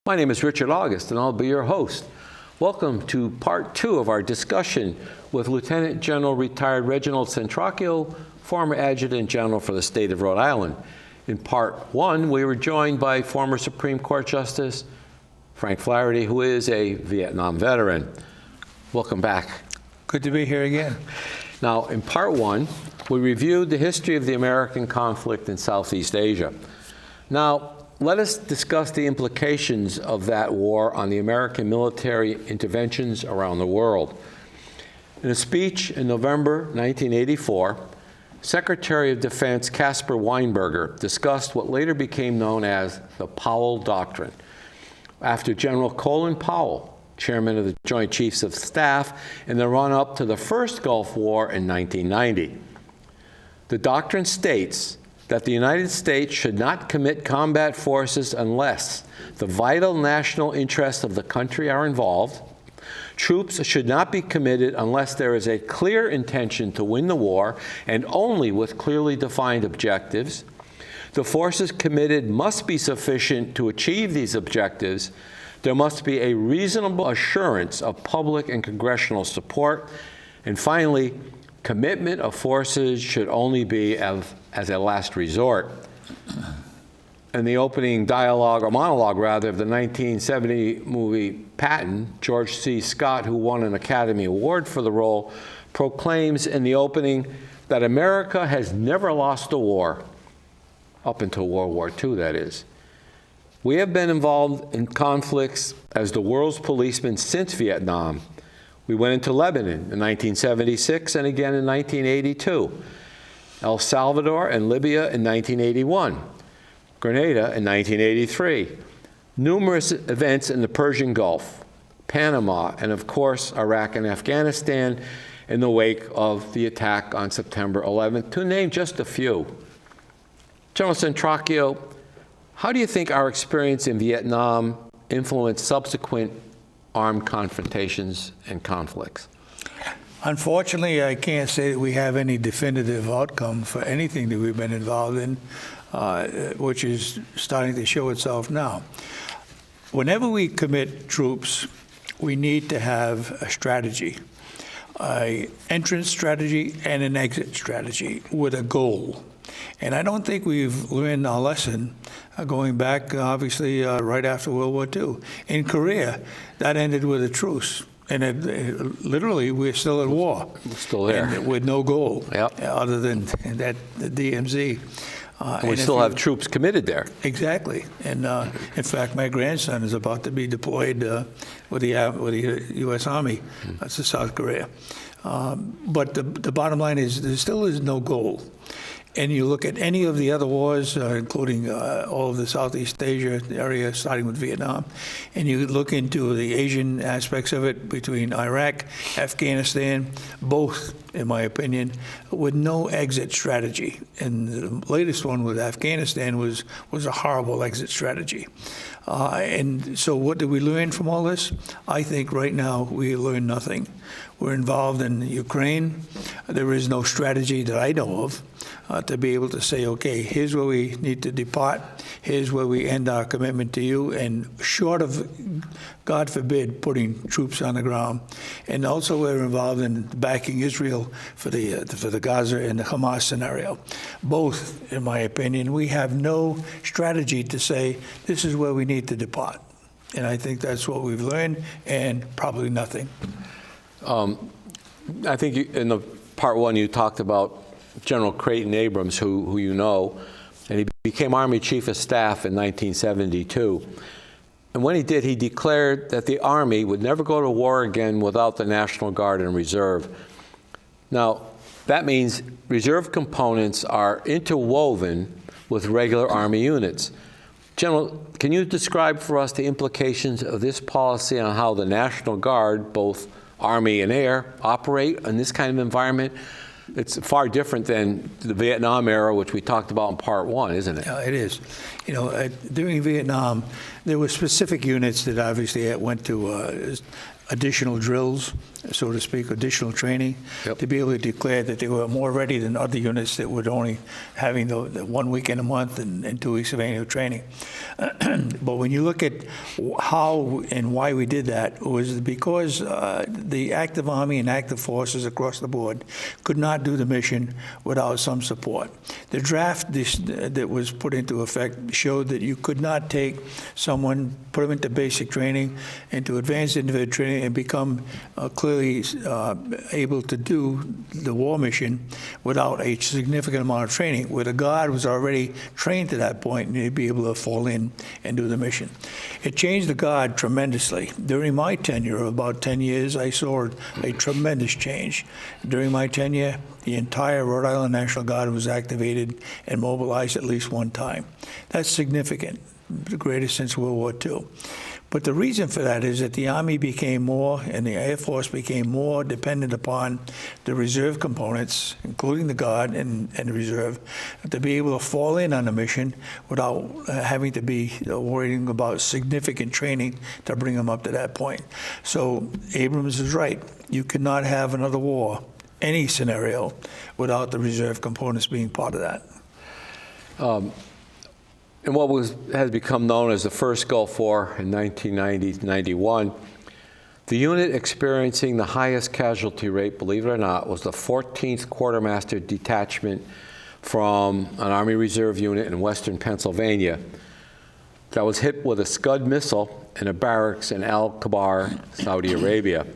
My name is Richard August, and I'll be your host. Welcome to part 2 of our discussion with Lieutenant General retired Reginald Centracchio, former Adjutant General for the state of Rhode Island. In part 1, we were joined by former Supreme Court Justice Frank Flaherty, who is a Vietnam veteran. Welcome back. Good to be here again. Now, in part 1, we reviewed the history of the American conflict in Southeast Asia. Now, let us discuss the implications of that war on the American military interventions around the world. In a speech in November 1984, Secretary of Defense Caspar Weinberger discussed what later became known as the Powell Doctrine, after General Colin Powell, chairman of the Joint Chiefs of Staff, in the run-up to the first Gulf War in 1990. The doctrine states that the United States should not commit combat forces unless the vital national interests of the country are involved. Troops should not be committed unless there is a clear intention to win the war and only with clearly defined objectives. The forces committed must be sufficient to achieve these objectives. There must be a reasonable assurance of public and congressional support. And finally, commitment of forces should only be as a last resort. In the opening dialogue, or monologue rather, of the 1970 movie Patton, George C. Scott, who won an Academy Award for the role, proclaims in the opening that America has never lost a war, up until World War II, that is. We have been involved in conflicts as the world's policeman since Vietnam. We went into Lebanon in 1976 and again in 1982, El Salvador and Libya in 1981, Grenada in 1983, numerous events in the Persian Gulf, Panama, and of course Iraq and Afghanistan in the wake of the attack on September 11th, to name just a few. General Centracchio, how do you think our experience in Vietnam influenced subsequent armed confrontations and conflicts? Unfortunately, I can't say that we have any definitive outcome for anything that we've been involved in, which is starting to show itself now. Whenever we commit troops, we need to have a strategy, an entrance strategy and an exit strategy with a goal. And I don't think we've learned our lesson going back, obviously, right after World War II. In Korea, that ended with a truce. And literally, we're still at war. We're still there. And with no goal, Yep. Other than that, the DMZ. And we still have troops committed there. Exactly. And in fact, my grandson is about to be deployed with the U.S. Army to South Korea. But the bottom line is there still is no goal. And you look at any of the other wars, including all of the Southeast Asia area, starting with Vietnam, and you look into the Asian aspects of it between Iraq, Afghanistan, both, in my opinion, with no exit strategy. And the latest one with Afghanistan was a horrible exit strategy. And so what did we learn from all this? I think right now we learned nothing. We're involved in Ukraine. There is no strategy that I know of to be able to say, okay, here's where we need to depart. Here's where we end our commitment to you. And short of, God forbid, putting troops on the ground. And also we're involved in backing Israel for the Gaza and the Hamas scenario. Both, in my opinion, we have no strategy to say, this is where we need to depart. And I think that's what we've learned, and probably nothing. I think in the part 1 you talked about General Creighton Abrams, who you know, and he became Army Chief of Staff in 1972. And when he did, he declared that the Army would never go to war again without the National Guard and Reserve. Now, that means reserve components are interwoven with regular Army units. General, can you describe for us the implications of this policy on how the National Guard, both Army and Air, operate in this kind of environment? It's far different than the Vietnam era, which we talked about in part 1, isn't it? Yeah, it is. You know, during Vietnam, there were specific units that obviously went to additional drills so to speak, additional training Yep. to be able to declare that they were more ready than other units that would only having the 1 week in a month and 2 weeks of annual training. But when you look at how and why we did that, it was because the active Army and active forces across the board could not do the mission without some support. The draft that was put into effect showed that you could not take someone, put them into basic training, into advanced individual training, and become clearly able to do the war mission without a significant amount of training, where the Guard was already trained to that point and they'd be able to fall in and do the mission. It changed the Guard tremendously. During my tenure of about 10 years, I saw a tremendous change. During my tenure, the entire Rhode Island National Guard was activated and mobilized at least one time. That's significant, the greatest since World War II. But the reason for that is that the Army became more, and the Air Force became more dependent upon the reserve components, including the Guard and the reserve, to be able to fall in on a mission without having to be worrying about significant training to bring them up to that point. So Abrams is right. You cannot have another war, any scenario, without the reserve components being part of that. In what has become known as the first Gulf War in 1990-91, the unit experiencing the highest casualty rate, believe it or not, was the 14th Quartermaster Detachment from an Army Reserve unit in western Pennsylvania that was hit with a Scud missile in a barracks in Al Khabar, Saudi Arabia.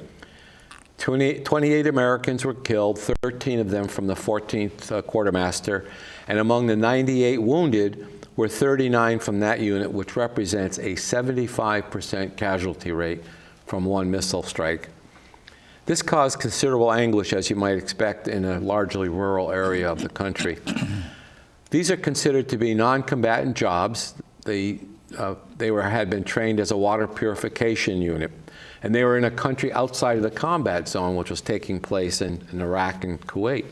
28 Americans were killed, 13 of them from the 14th Quartermaster, and among the 98 wounded were 39 from that unit, which represents a 75% casualty rate from one missile strike. This caused considerable anguish, as you might expect, in a largely rural area of the country. These are considered to be non-combatant jobs. They had been trained as a water purification unit, and they were in a country outside of the combat zone, which was taking place in Iraq and Kuwait.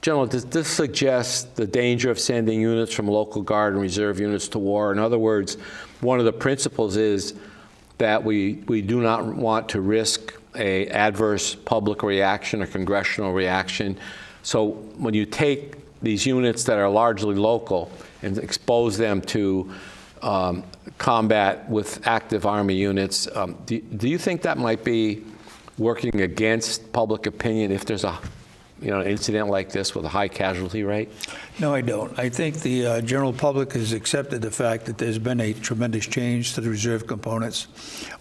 General, does this suggest the danger of sending units from local Guard and reserve units to war? In other words, one of the principles is that we do not want to risk an adverse public reaction or congressional reaction. So when you take these units that are largely local and expose them to combat with active Army units, do you think that might be working against public opinion if there's an incident like this with a high casualty rate? No, I don't. I think the general public has accepted the fact that there's been a tremendous change to the reserve components.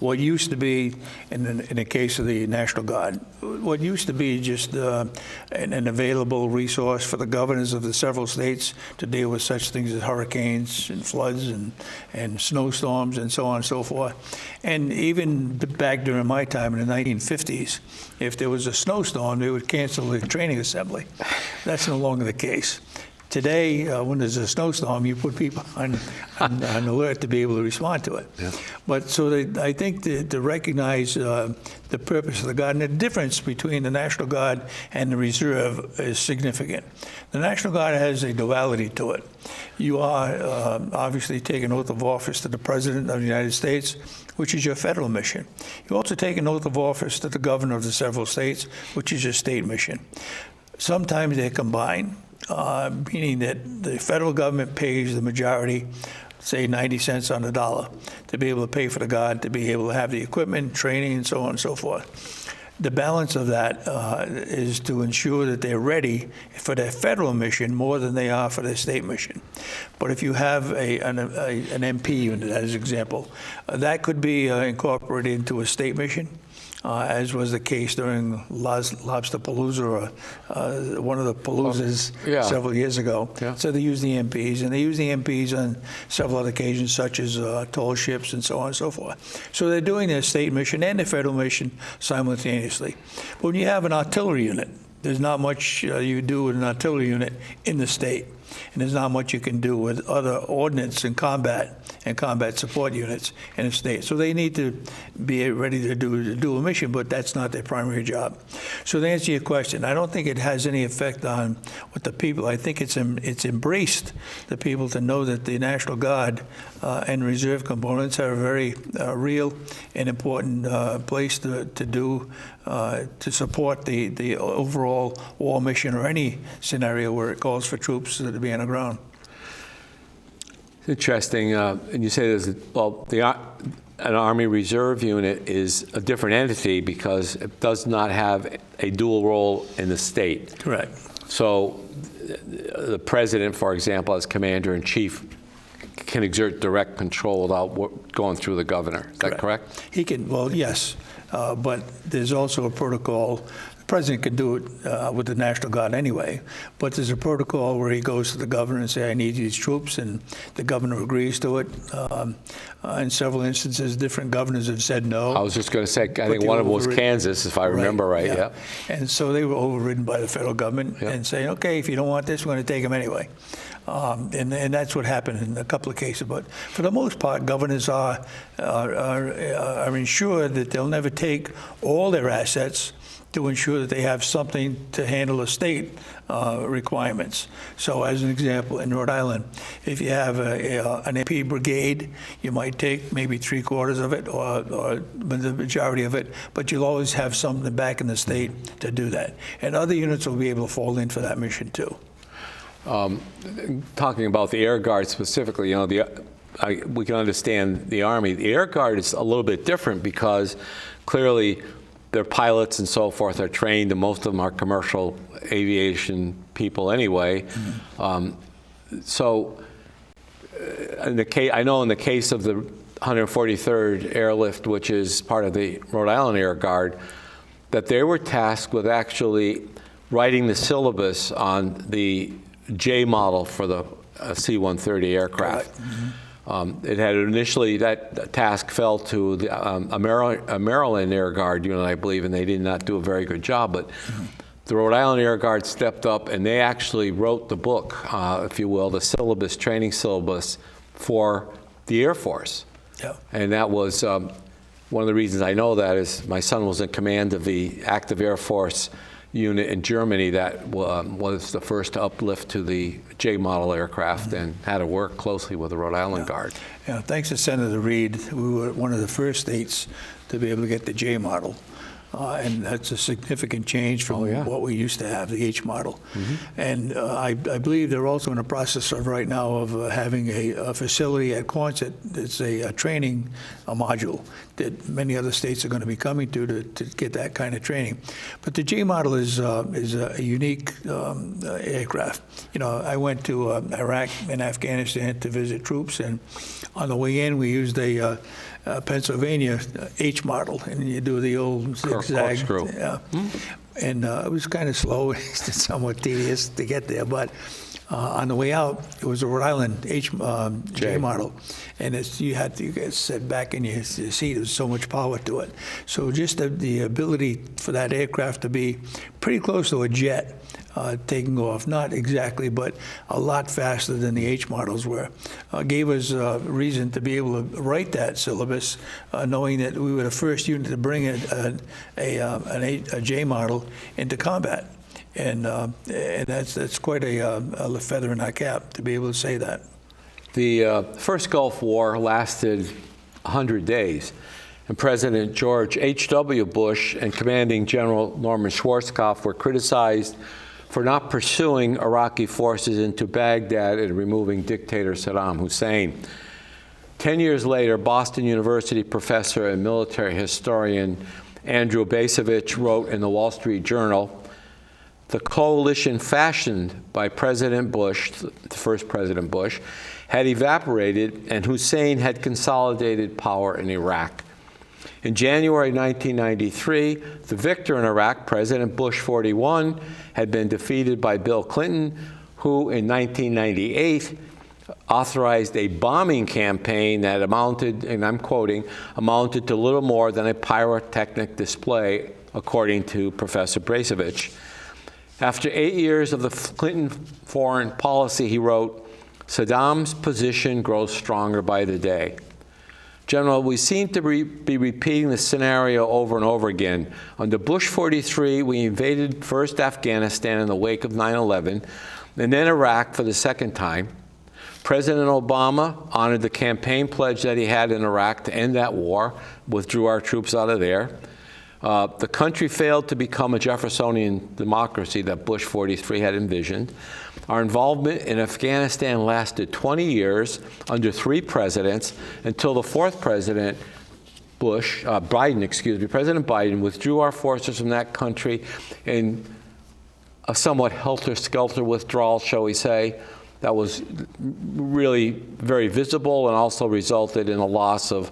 What used to be, in the case of the National Guard, what used to be just an available resource for the governors of the several states to deal with such things as hurricanes and floods and snowstorms and so on and so forth. And even back during my time in the 1950s, if there was a snowstorm, they would cancel the training assembly. That's no longer the case. Today, when there's a snowstorm, you put people on alert to be able to respond to it. Yeah. But so I think to recognize the purpose of the Guard and the difference between the National Guard and the Reserve is significant. The National Guard has a duality to it. You are obviously take an oath of office to the President of the United States, which is your federal mission. You also take an oath of office to the governor of the several states, which is your state mission. Sometimes they're combined. Meaning that the federal government pays the majority, say 90 cents on the dollar, to be able to pay for the Guard, to be able to have the equipment, training, and so on and so forth. The balance of that is to ensure that they're ready for their federal mission more than they are for their state mission. But if you have an MP unit, as an example, that could be incorporated into a state mission. As was the case during Lobsterpalooza, or one of the paloozas several years ago. Yeah. So they use the MPs, and they use the MPs on several other occasions, such as toll ships and so on and so forth. So they're doing their state mission and their federal mission simultaneously. But when you have an artillery unit, there's not much you do with an artillery unit in the state, and there's not much you can do with other ordnance and combat support units in the state. So they need to be ready to do a mission, but that's not their primary job. So to answer your question, I don't think it has any effect on what the people. I think it's embraced the people to know that the National Guard and reserve components are a very real and important place to support the overall war mission or any scenario where it calls for troops to be on the ground. It's interesting, and you say there's, well, an Army Reserve unit is a different entity because it does not have a dual role in the state. Correct. So the president, for example, as commander-in-chief, can exert direct control without going through the governor. Is that correct? He can, well, yes, but there's also a protocol. The president can do it with the National Guard anyway, but there's a protocol where he goes to the governor and say, I need these troops, and the governor agrees to it. In several instances, different governors have said no. I was just going to say, I think one of them was Kansas, if I remember right. Yeah. And so they were overridden by the federal government and saying, okay, if you don't want this, we're going to take them anyway. And that's what happened in a couple of cases. But for the most part, governors are ensured that they'll never take all their assets to ensure that they have something to handle the state requirements. So as an example, in Rhode Island, if you have an AP brigade, you might take maybe 3/4 of it or the majority of it, but you'll always have something back in the state to do that. And other units will be able to fall in for that mission too. Talking about the Air Guard specifically, you know, we can understand the Army. The Air Guard is a little bit different because clearly their pilots and so forth are trained, and most of them are commercial aviation people anyway. So in the case, I know in the case of the 143rd Airlift, which is part of the Rhode Island Air Guard, that they were tasked with actually writing the syllabus on the J model for the C-130 aircraft. It had initially, that task fell to a Maryland Air Guard unit, I believe, and they did not do a very good job. But the Rhode Island Air Guard stepped up, and they actually wrote the book, if you will, the syllabus, training syllabus for the Air Force. Yeah. And that was one of the reasons I know that is my son was in command of the active Air Force unit in Germany that was the first to uplift to the J model aircraft and had to work closely with the Rhode Island Guard. Yeah, thanks to Senator Reid, we were one of the first states to be able to get the J model. And that's a significant change from what we used to have, the H model. And I believe they're also in the process of right now of having a facility at Quonset that's a training module that many other states are going to be coming to get that kind of training. But the J model is a unique aircraft. You know, I went to Iraq and Afghanistan to visit troops, and on the way in we used a Pennsylvania H model, and you do the old zigzag. Corkscrew. Yeah. And it was kind of slow, it's somewhat tedious to get there, but on the way out, it was a Rhode Island J model, and you had to get set back in your seat. There was so much power to it. So just the ability for that aircraft to be pretty close to a jet taking off, not exactly, but a lot faster than the H models were, gave us reason to be able to write that syllabus, knowing that we were the first unit to bring a J model into combat. And that's quite a feather in our cap to be able to say that. The first Gulf War lasted 100 days, and President George H.W. Bush and Commanding General Norman Schwarzkopf were criticized for not pursuing Iraqi forces into Baghdad and removing dictator Saddam Hussein. 10 years later, Boston University professor and military historian Andrew Bacevich wrote in the Wall Street Journal, "The coalition fashioned by President Bush, the first President Bush, had evaporated, and Hussein had consolidated power in Iraq. In January 1993, the victor in Iraq, President Bush 41, had been defeated by Bill Clinton, who in 1998 authorized a bombing campaign that amounted, and I'm quoting, amounted to little more than a pyrotechnic display, according to Professor Bracevich. After 8 years of the Clinton foreign policy, he wrote, "Saddam's position grows stronger by the day." General, we seem to be repeating the scenario over and over again. Under Bush 43, we invaded first Afghanistan in the wake of 9/11, and then Iraq for the second time. President Obama honored the campaign pledge that he had in Iraq to end that war, withdrew our troops out of there. The country failed to become a Jeffersonian democracy that Bush 43 had envisioned. Our involvement in Afghanistan lasted 20 years under 3 presidents until the 4th president, President Biden withdrew our forces from that country in a somewhat helter-skelter withdrawal, shall we say, that was really very visible and also resulted in a loss of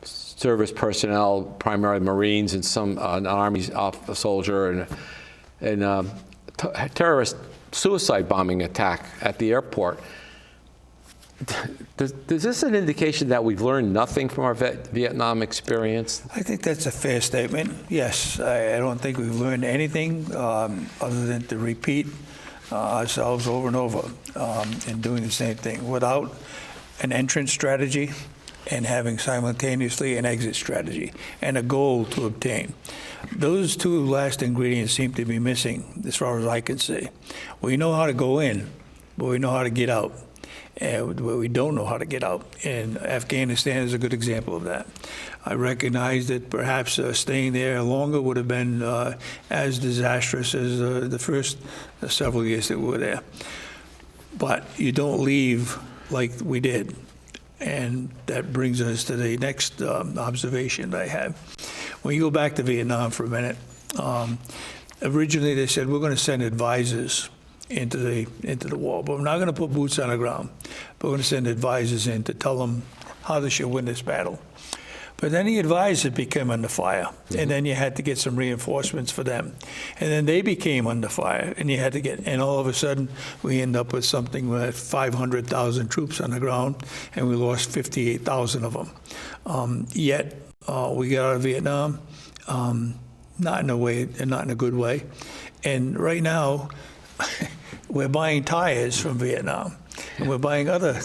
service personnel, primarily Marines and some an Army soldier, and terrorist suicide bombing attack at the airport. Does this an indication that we've learned nothing from our Vietnam experience? I think that's a fair statement. Yes, I don't think we've learned anything other than to repeat ourselves over and over in doing the same thing without an entrance strategy and having simultaneously an exit strategy and a goal to obtain. Those 2 last ingredients seem to be missing as far as I can see. We know how to go in, but we know how to get out. And we don't know how to get out. And Afghanistan is a good example of that. I recognize that perhaps staying there longer would have been as disastrous as the first several years that we were there. But you don't leave like we did. And that brings us to the next observation that I have. When you go back to Vietnam for a minute, originally they said, we're going to send advisors into the war, but we're not going to put boots on the ground. But we're going to send advisors in to tell them how they should win this battle. But then the advisors became under fire, and then you had to get some reinforcements for them. And then they became under fire, and you had to get, and all of a sudden, we end up with something with 500,000 troops on the ground, and we lost 58,000 of them. Yet, we got out of Vietnam, not in a good way. And right now, we're buying tires from Vietnam, and we're buying other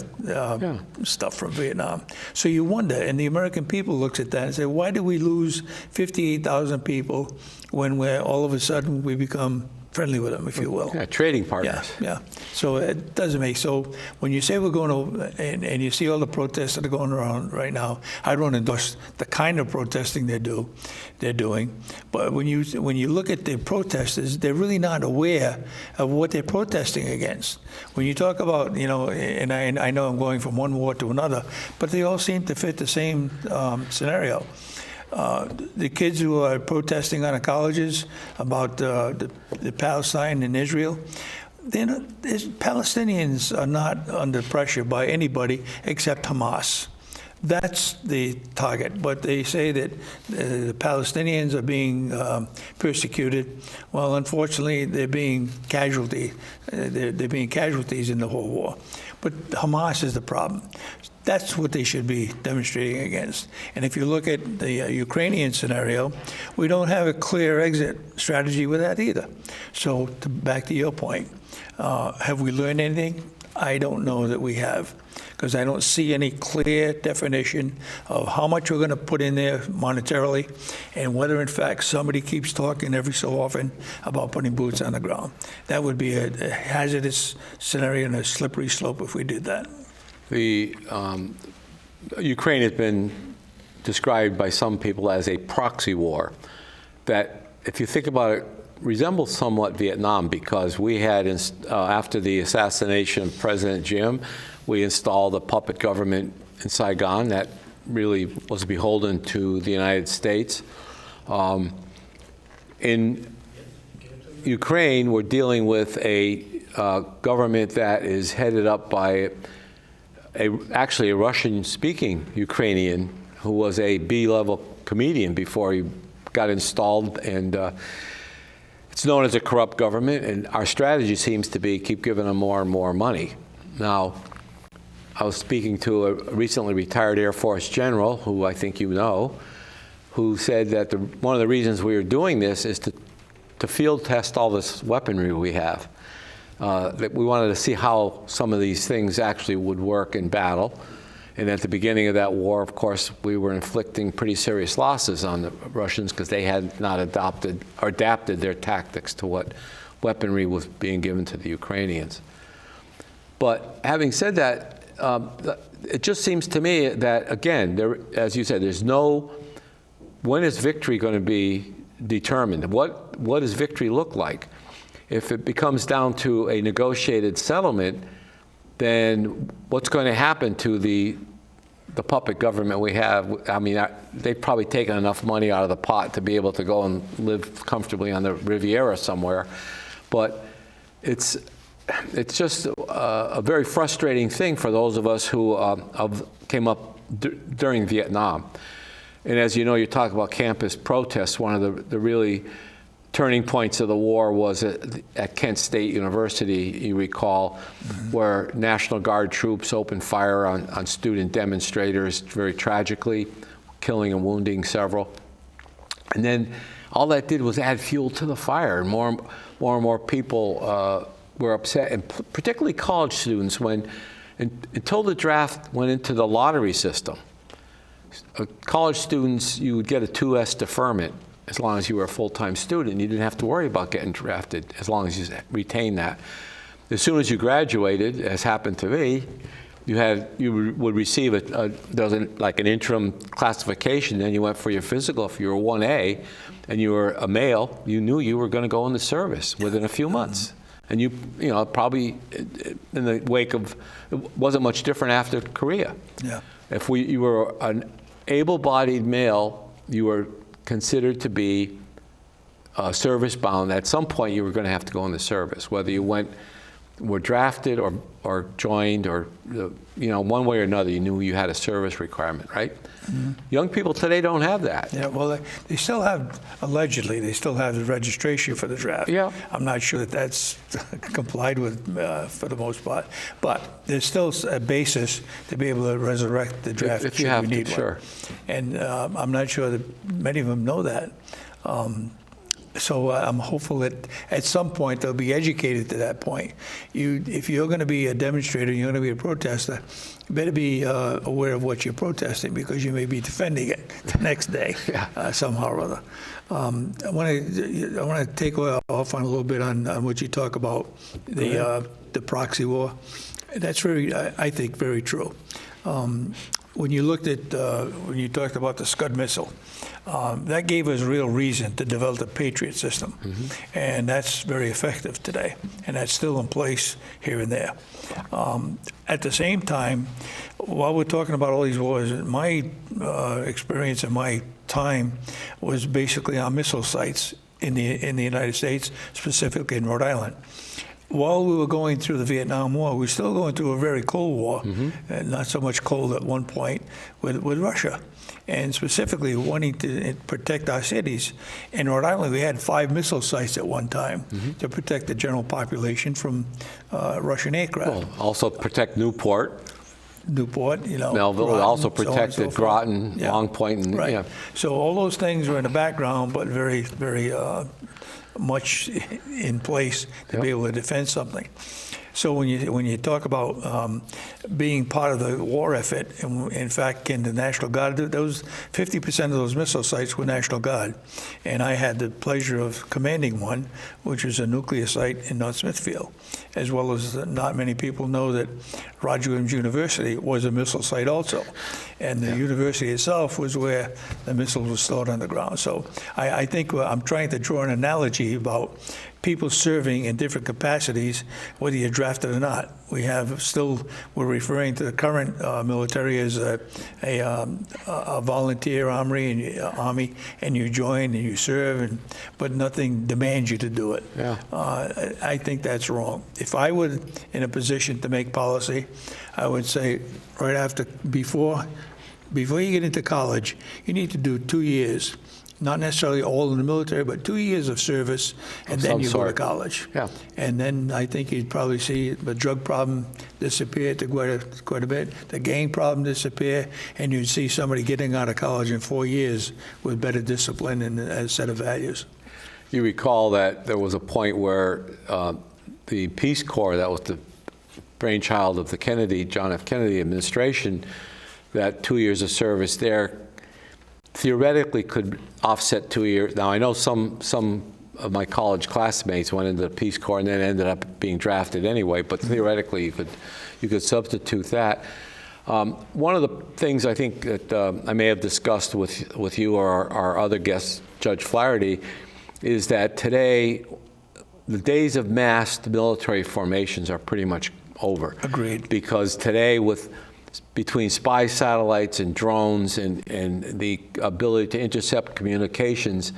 stuff from Vietnam. So you wonder, and the American people looks at that and say, why did we lose 58,000 people when all of a sudden we become friendly with them, if you will? Yeah, trading partners. Yeah. So it doesn't make, so when you say we're going to, and you see all the protests that are going around right now, I don't endorse the kind of protesting they're doing. But when you look at the protesters, they're really not aware of what they're protesting against. When you talk about, and I know I'm going from one war to another, but they all seem to fit the same scenario. The kids who are protesting on the colleges about the Palestine and Israel, Palestinians are not under pressure by anybody except Hamas. That's the target. But they say that the Palestinians are being persecuted. Well, unfortunately, they're being casualties in the whole war. But Hamas is the problem. That's what they should be demonstrating against. And if you look at the Ukrainian scenario, we don't have a clear exit strategy with that either. So back to your point, have we learned anything? I don't know that we have, because I don't see any clear definition of how much we're going to put in there monetarily, and whether in fact somebody keeps talking every so often about putting boots on the ground. That would be a hazardous scenario and a slippery slope if we did that. The Ukraine has been described by some people as a proxy war that, if you think about it, resembles somewhat Vietnam, because we had, after the assassination of President Jim, we installed a puppet government in Saigon that really was beholden to the United States. In Ukraine, we're dealing with a government that is headed up by actually a Russian-speaking Ukrainian who was a B-level comedian before he got installed, and it's known as a corrupt government, and our strategy seems to be keep giving them more and more money. Now, I was speaking to a recently retired Air Force general, who I think you know, who said that one of the reasons we are doing this is to to field test all this weaponry we have. That we wanted to see how some of these things actually would work in battle. And at the beginning of that war, of course, we were inflicting pretty serious losses on the Russians because they had not adopted or adapted their tactics to what weaponry was being given to the Ukrainians. But having said that, it just seems to me that, again, as you said, there's no, when is victory going to be determined? What does victory look like? If it becomes down to a negotiated settlement, then what's going to happen to the puppet government we have? I mean, they've probably taken enough money out of the pot to be able to go and live comfortably on the Riviera somewhere. But it's just a very frustrating thing for those of us who came up during Vietnam. And as you know, you talk about campus protests. One of the really turning points of the war was at Kent State University, you recall, where National Guard troops opened fire on student demonstrators very tragically, killing and wounding several. And then all that did was add fuel to the fire, and more and more people were upset, and particularly college students, until the draft went into the lottery system. College students, you would get a 2S deferment as long as you were a full-time student. You didn't have to worry about getting drafted as long as you retained that. As soon as you graduated, as happened to me, you would receive like an interim classification. Then you went for your physical. If you were 1A and you were a male, you knew you were going to go in the service within a few months. And you know, probably in the wake of, it wasn't much different after Korea. Yeah. If you were an able-bodied male, you were considered to be service-bound. At some point, you were going to have to go in the service, whether you were drafted or joined, or one way or another, you knew you had a service requirement, right? Mm-hmm. Young people today don't have that. Yeah, well, they still have, allegedly, they still have the registration for the draft. Yeah. I'm not sure that that's complied with for the most part, but there's still a basis to be able to resurrect the draft if you have we need to, sure. And I'm not sure that many of them know that. So I'm hopeful that at some point they'll be educated to that point. If you're going to be a demonstrator, you're going to be a protester, you better be aware of what you're protesting, because you may be defending it the next day somehow or other. I want to take off on a little bit on what you talk about, the proxy war. That's I think, very true. When you looked at, when you talked about the Scud missile, that gave us real reason to develop the Patriot system. Mm-hmm. And that's very effective today. And that's still in place here and there. At the same time, while we're talking about all these wars, my experience and my time was basically on missile sites in the United States, specifically in Rhode Island. While we were going through the Vietnam War, we were still going through a very cold war, and not so much cold at one point with Russia, and specifically wanting to protect our cities. In Rhode Island, we had 5 missile sites at one time to protect the general population from Russian aircraft. Well, also protect Newport, Melville, Groton, also protected Groton, Long Point, and right. So all those things were in the background, but very, very much in place to be able to defend something. So when you talk about being part of the war effort, and in fact, in the National Guard, those 50% of those missile sites were National Guard, and I had the pleasure of commanding one, which was a nuclear site in North Smithfield, as well as not many people know that Roger Williams University was a missile site also, and the university itself was where the missiles were stored on the ground. So I think I'm trying to draw an analogy about people serving in different capacities, whether you're drafted or not. We're referring to the current military as a volunteer army, and you join and you serve, but nothing demands you to do it. Yeah. I think that's wrong. If I were in a position to make policy, I would say before you get into college, you need to do 2 years. Not necessarily all in the military, but 2 years of service, and then you go to college. Yeah. And then I think you'd probably see the drug problem disappear to quite a bit, the gang problem disappear, and you'd see somebody getting out of college in 4 years with better discipline and a set of values. You recall that there was a point where the Peace Corps, that was the brainchild of the John F. Kennedy administration, that 2 years of service there theoretically could offset 2 years. Now, I know some of my college classmates went into the Peace Corps and then ended up being drafted anyway, but theoretically you could substitute that. One of the things I think that I may have discussed with you or our other guest, Judge Flaherty, is that today the days of massed military formations are pretty much over. Agreed. Because today, between spy satellites and drones and the ability to intercept communications,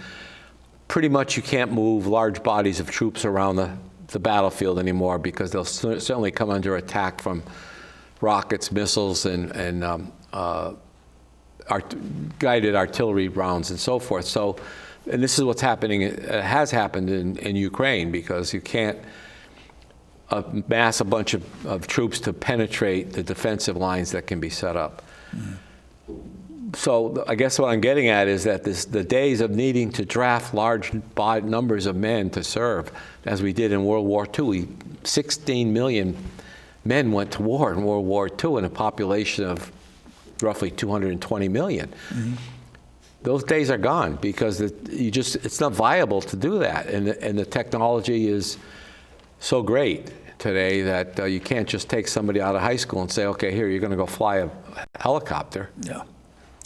pretty much you can't move large bodies of troops around the battlefield anymore, because they'll certainly come under attack from rockets, missiles, and guided artillery rounds and so forth. So, and this is what's happening, has happened in Ukraine, because you can't mass a bunch of troops to penetrate the defensive lines that can be set up. So I guess what I'm getting at is that the days of needing to draft large numbers of men to serve, as we did in World War II, 16 million men went to war in World War II in a population of roughly 220 million. Mm-hmm. Those days are gone, because it's not viable to do that. And the technology is so great today that you can't just take somebody out of high school and say, okay, here, you're going to go fly a helicopter. Yeah.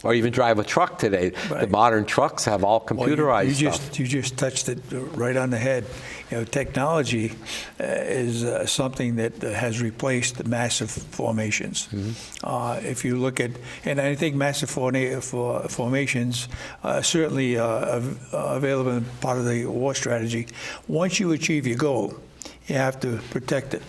Or even drive a truck today. Right. The modern trucks have all computerized stuff. You just touched it right on the head. You know, technology is something that has replaced the massive formations. Mm-hmm. If you look at, and I think massive formations certainly available in part of the war strategy. Once you achieve your goal, you have to protect it.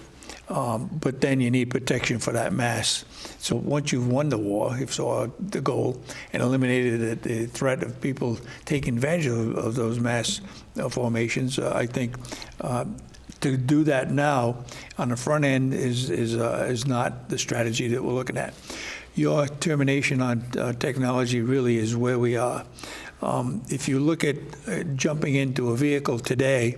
But then you need protection for that mass. So once you've won the war, you've saw the goal and eliminated the threat of people taking advantage of those mass formations, I think to do that now on the front end is not the strategy that we're looking at. Your termination on technology really is where we are. If you look at jumping into a vehicle today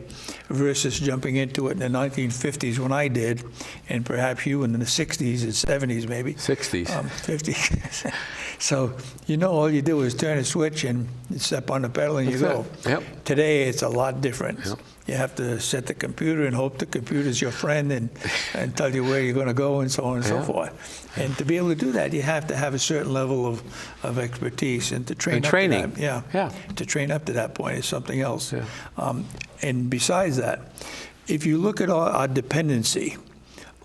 versus jumping into it in the 1950s when I did, and perhaps you in the 60s and 70s maybe. 60s. 50s. So, you know, all you do is turn a switch and you step on the pedal and you go. Yep. Today, it's a lot different. Yep. You have to set the computer and hope the computer's your friend and tell you where you're going to go and so on and so forth. And to be able to do that, you have to have a certain level of expertise and to train up to that. To train up to that point is something else. Yeah. And besides that, if you look at our dependency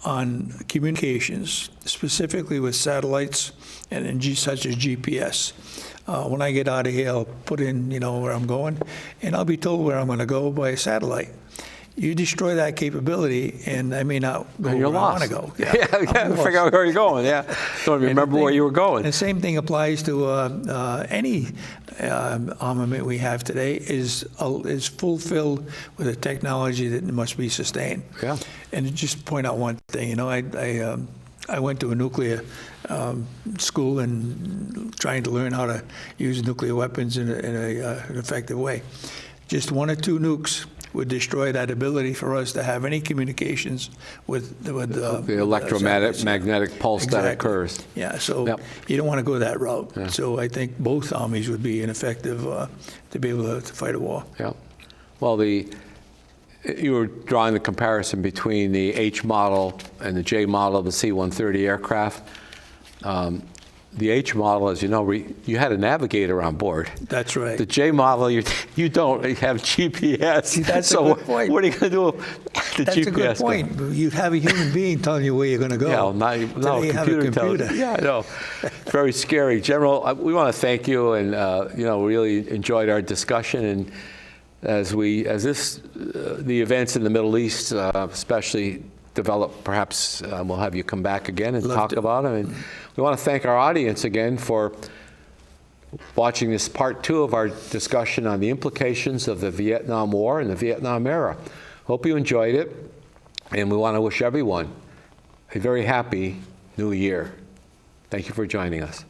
on communications, specifically with satellites and such as GPS. When I get out of here, I'll put in, where I'm going, and I'll be told where I'm going to go by a satellite. You destroy that capability, and I may not go where I want to go. Yeah, figure out where you're going. Yeah, don't remember where you were going. The same thing applies to any armament we have today is fulfilled with a technology that must be sustained. Yeah. And just point out one thing, I went to a nuclear school and trying to learn how to use nuclear weapons in an effective way. Just one or two nukes would destroy that ability for us to have any communications with the electromagnetic pulse that occurs. Yeah, so you don't want to go that route. Yeah. So I think both armies would be ineffective to be able to fight a war. Yeah. Well, you were drawing the comparison between the H model and the J model of the C-130 aircraft. The H model, as you know, you had a navigator on board. That's right. The J model, you don't have GPS. See, that's a good point. What are you going to do with the GPS? That's a good point. You have a human being telling you where you're going to go. Yeah, now a computer. Yeah, I know. Very scary. General, we want to thank you, and really enjoyed our discussion. And as the events in the Middle East, especially develop, perhaps we'll have you come back again and talk about them. And we want to thank our audience again for watching this part 2 of our discussion on the implications of the Vietnam War and the Vietnam era. Hope you enjoyed it, and we want to wish everyone a very happy New Year. Thank you for joining us.